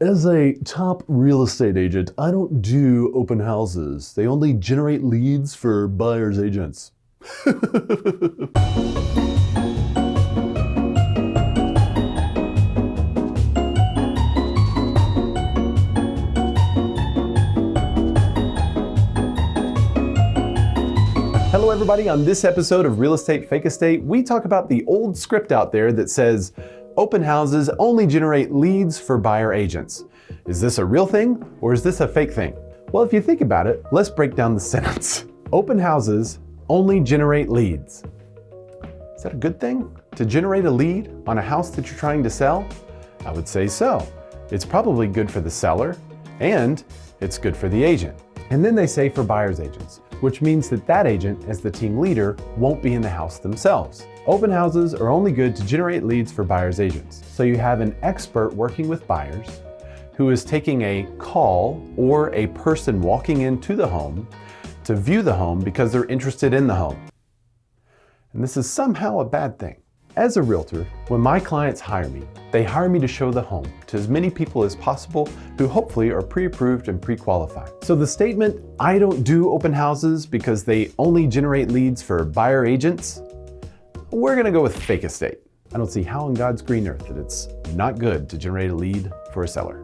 As a top real estate agent, I don't do open houses. They only generate leads for buyer's agents. Hello everybody, on this episode of Real Estate Fake Estate, we talk about the old script out there that says, open houses only generate leads for buyer agents. Is this a real thing or is this a fake thing? Well, if you think about it, let's break down the sentence. Open houses only generate leads. Is that a good thing? To generate a lead on a house that you're trying to sell? I would say so. It's probably good for the seller and it's good for the agent. And then they say for buyer's agents, which means that that agent, as the team leader, won't be in the house themselves. Open houses are only good to generate leads for buyer's agents. So you have an expert working with buyers who is taking a call or a person walking into the home to view the home because they're interested in the home. And this is somehow a bad thing. As a realtor, when my clients hire me, they hire me to show the home to as many people as possible who hopefully are pre-approved and pre-qualified. So the statement, I don't do open houses because they only generate leads for buyer agents, we're gonna go with fake estate. I don't see how in God's green earth that it's not good to generate a lead for a seller.